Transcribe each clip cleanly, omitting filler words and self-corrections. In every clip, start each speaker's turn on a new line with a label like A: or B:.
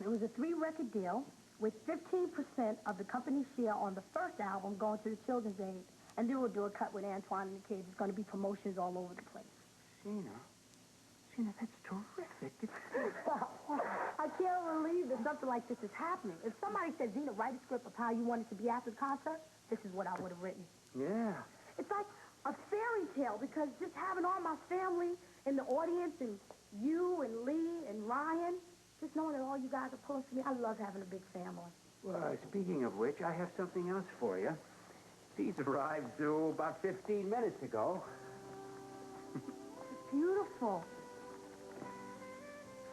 A: It was a 3-record deal with 15% of the company's share on the first album going to the Children's Aid. And then we'll do a cut with Antoine and the kids. It's going to be promotions all over the place.
B: Sheena, that's terrific.
A: I can't believe that something like this is happening. If somebody said, Zena, write a script of how you want it to be after the concert, this is what I would have written.
B: Yeah.
A: It's like a fairy tale, because just having all my family in the audience, and you and Lee and Ryan, just knowing that all you guys are pulling for me, I love having a big family.
B: Well, speaking of which, I have something else for you. These arrived about 15 minutes ago.
A: It's beautiful.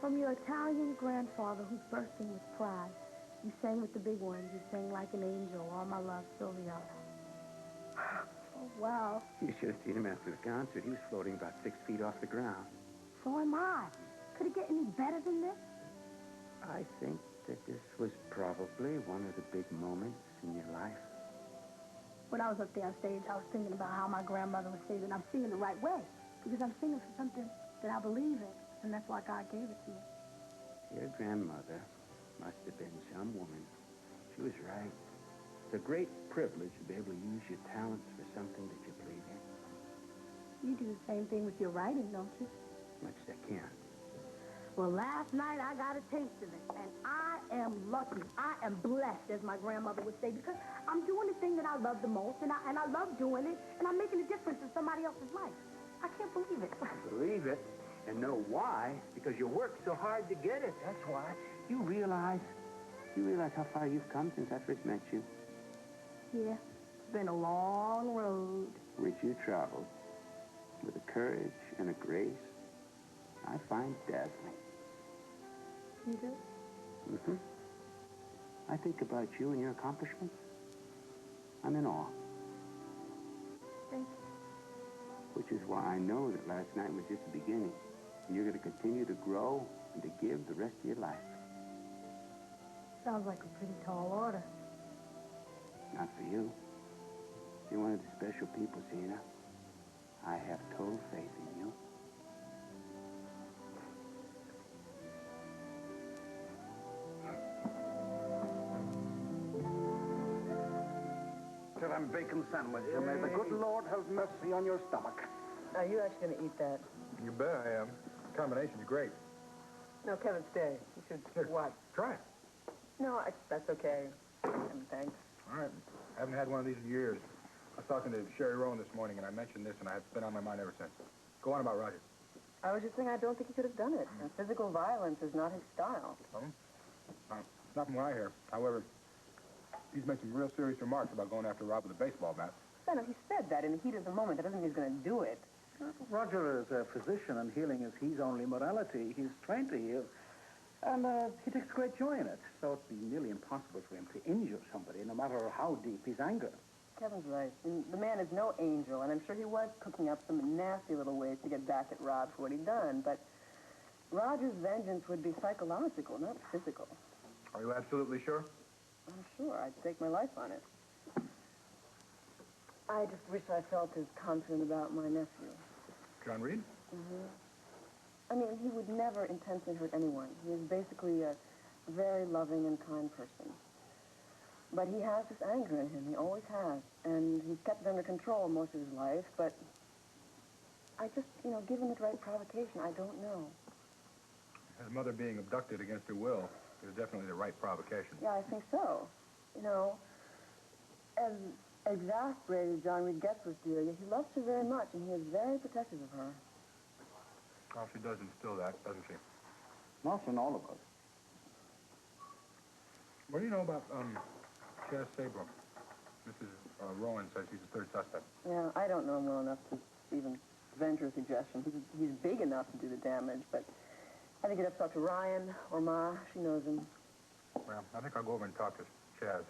A: From your Italian grandfather who's bursting with pride. You sang with the big ones. You sang like an angel. All my love, Sylvia. Oh, wow.
B: You should have seen him after the concert. He was floating about 6 feet off the ground.
A: So am I. Could it get any better than this?
B: I think that this was probably one of the big moments in your life.
A: When I was up there on stage, I was thinking about how my grandmother was singing. I'm singing the right way, because I'm singing for something that I believe in, and that's why God gave it to me.
B: Your grandmother must have been some woman. She was right. It's a great privilege to be able to use your talents for something that you believe in.
A: You do the same thing with your writing, don't you?
B: Much as I can.
A: Well, last night I got a taste of it, and I am lucky. I am blessed, as my grandmother would say, because I'm doing the thing that I love the most, and I love doing it, and I'm making a difference in somebody else's life. I can't believe it.
B: Believe it, and know why? Because you worked so hard to get it. That's why. You realize how far you've come since I first met you?
A: Yeah, it's been a long road.
B: Which you traveled with a courage and a grace I find dazzling.
A: You do?
B: Mm-hmm. I think about you and your accomplishments. I'm in awe.
A: Thank you.
B: Which is why I know that last night was just the beginning. And you're going to continue to grow and to give the rest of your life.
A: Sounds like a pretty tall order.
B: Not for you. You're one of the special people, Zena. I have total faith in you.
C: And bacon sandwich. And may the good Lord have mercy on your stomach.
D: Are you actually going to eat that?
E: You bet I am. The combination's great.
D: No, Kevin, stay. You should...
E: Here,
D: what?
E: Try it.
D: No, that's okay. Kevin, thanks.
E: All right. I haven't had one of these in years. I was talking to Sherry Rowan this morning, and I mentioned this, and it's been on my mind ever since. Go on about Roger.
D: I was just saying I don't think he could have done it. And physical violence is not his style.
E: Not from what I hear. However, he's made some real serious remarks about going after Rob with a baseball bat.
D: No, he said that in the heat of the moment. That doesn't mean he's going to do it.
C: Roger is a physician, and healing is his only modality. He's trained to heal, and he takes great joy in it. So it'd be nearly impossible for him to injure somebody, no matter how deep his anger.
D: Kevin's right. I mean, the man is no angel, and I'm sure he was cooking up some nasty little ways to get back at Rob for what he'd done, but Roger's vengeance would be psychological, not physical.
E: Are you absolutely sure?
D: I'm sure. I'd stake my life on it. I just wish I felt as confident about my nephew.
E: John Reed?
D: Mm-hmm. I mean, he would never intentionally hurt anyone. He is basically a very loving and kind person. But he has this anger in him. He always has. And he's kept it under control most of his life, but I just, given the right provocation, I don't know.
E: His mother being abducted against her will is definitely the right provocation.
D: Yeah, I think so. As exasperated John Reed gets with Delia, he loves her very much, and he is very protective of her.
E: Well, she does instill that, doesn't she?
C: Not in all of us.
E: What do you know about, Chaz Saybrook? Mrs. Rowan says he's the third suspect.
D: Yeah, I don't know him well enough to even venture a suggestion. He's big enough to do the damage, but I think you'd have to talk to Ryan or Ma. She knows him.
E: Well, I think I'll go over and talk to Chaz.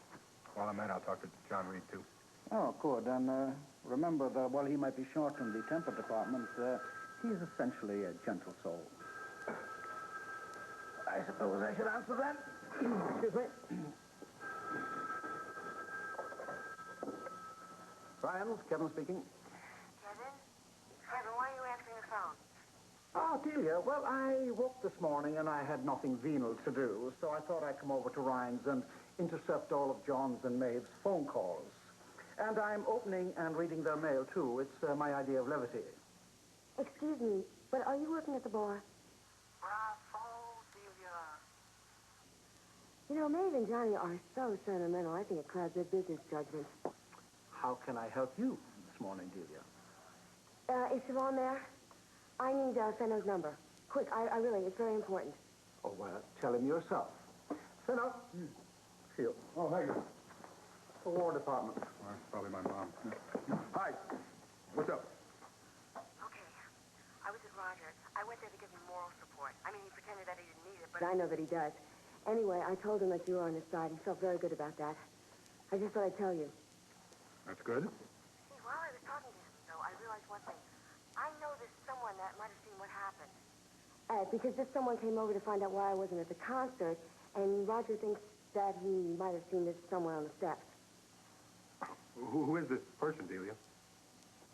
E: While I'm at, I'll talk to John Reed, too.
C: Oh, good. And remember that while he might be short in the temper department, he is essentially a gentle soul. I suppose I should answer that. Excuse me. Ryan, Kevin speaking.
F: Kevin? Kevin, why are you answering the phone?
C: Ah, Delia, well, I woke this morning and I had nothing venal to do, so I thought I'd come over to Ryan's and intercept all of John's and Maeve's phone calls. And I'm opening and reading their mail, too. It's my idea of levity.
D: Excuse me, but are you working at the bar?
C: Bravo, Delia.
D: You know, Maeve and Johnny are so sentimental. I think it clouds their business judgment.
C: How can I help you this morning, Delia?
D: Is Siobhan there? I need Fenno's number. Quick, I really, it's very important.
C: Oh, well, tell him yourself. Fenno. Here.
E: Oh, thank you.
C: The War Department.
E: Well, that's probably my mom. Hi. What's up?
F: Okay. I was at Roger. I went there to give him moral support. I mean, he pretended that he didn't need it, but...
D: But I know that he does. Anyway, I told him that you were on his side. He felt very good about that. I just thought I'd tell you.
E: That's good.
F: See, while I was talking to him, though, I realized one thing. I know there's someone that might have seen what happened.
D: Because this someone came over to find out why I wasn't at the concert, and Roger thinks that he might have seen this somewhere on the steps.
E: Who is this person, Delia?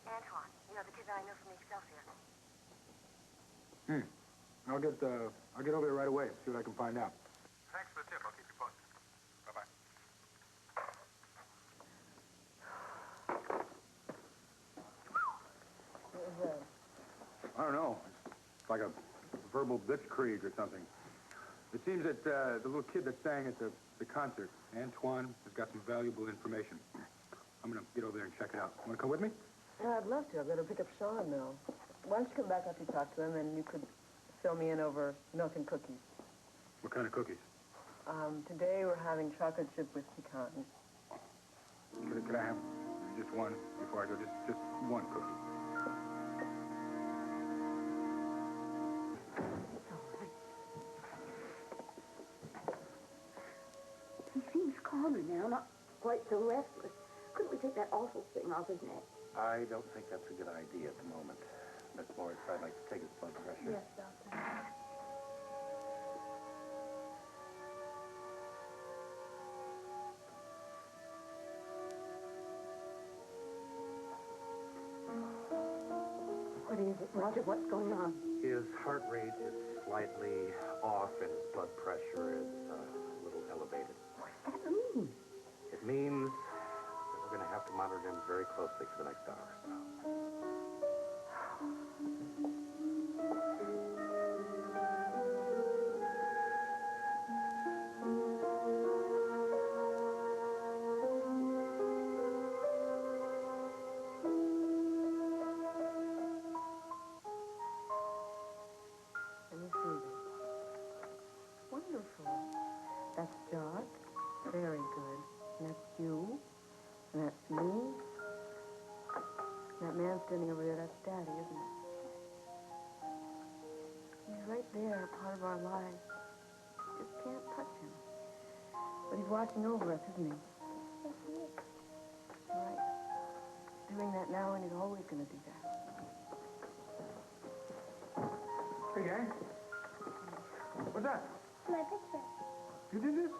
F: Antoine. You know, the kid that I know from the Excelsior.
E: I'll get over there right away. See what I can find out. Thanks for the tip. I'll keep you posted. Bye-bye. I don't know. It's like a verbal blitzkrieg or something. It seems that the little kid that sang at the concert, Antoine, has got some valuable information. I'm going to get over there and check it out. Want to come with me?
D: I'd love to. I've got to pick up Sean now. Why don't you come back after you talk to him, and you could fill me in over milk and cookies.
E: What kind of cookies?
D: Today we're having chocolate chip with pecans.
E: Could I have just one before I go? Just one cookie.
A: He seems calmer now, not quite so restless. Couldn't we take that awful thing off his neck?
B: I don't think that's a good idea at the moment. Miss Morris, I'd like to take his blood pressure.
A: Yes, Doctor. What is it, Roger? What's going on?
B: His heart rate is slightly off and his blood pressure is a little elevated.
A: What does that mean?
B: It means that we're going to have to monitor him very closely for the next hour or so.
D: Let me see this. Wonderful. That's Jock. Very good. And that's you. And that's me. That man standing over there, that's Daddy, isn't it? He's right there, part of our lives. Just can't touch him. But he's watching over us, isn't he? Right. Doing that now, and he's always going to do that.
E: Hey, gang. What's that?
A: My picture.
E: You did this?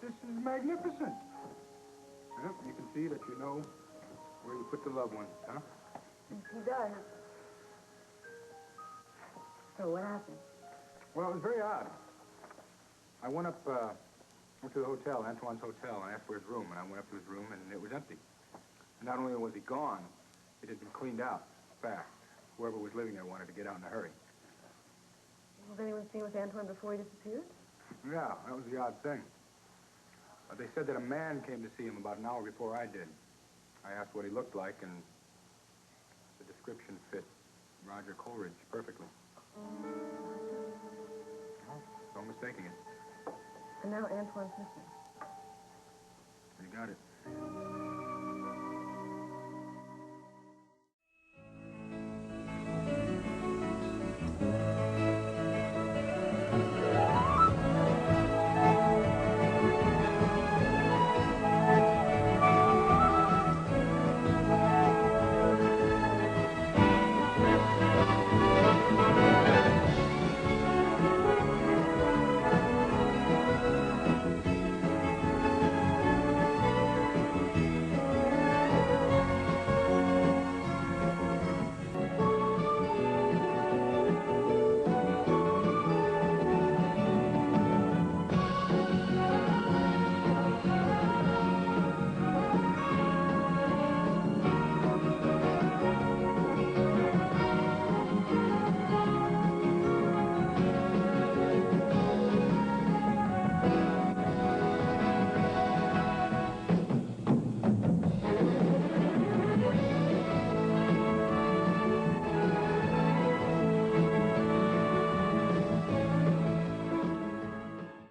E: This is magnificent. Well, you can see that you know where you put the loved ones, huh?
D: He does. So what happened?
E: Well, it was very odd. I went up to the hotel, Antoine's hotel, and I asked for his room, and I went up to his room, and it was empty. And not only was he gone, it had been cleaned out fast. Whoever was living there wanted to get out in a hurry.
D: Was anyone seen with Antoine before he disappeared?
E: Yeah, that was the odd thing. They said that a man came to see him about an hour before I did. I asked what he looked like, and the description fit Roger Coleridge perfectly. Well, no mistaking it.
D: And now Antoine's missing.
E: You got it.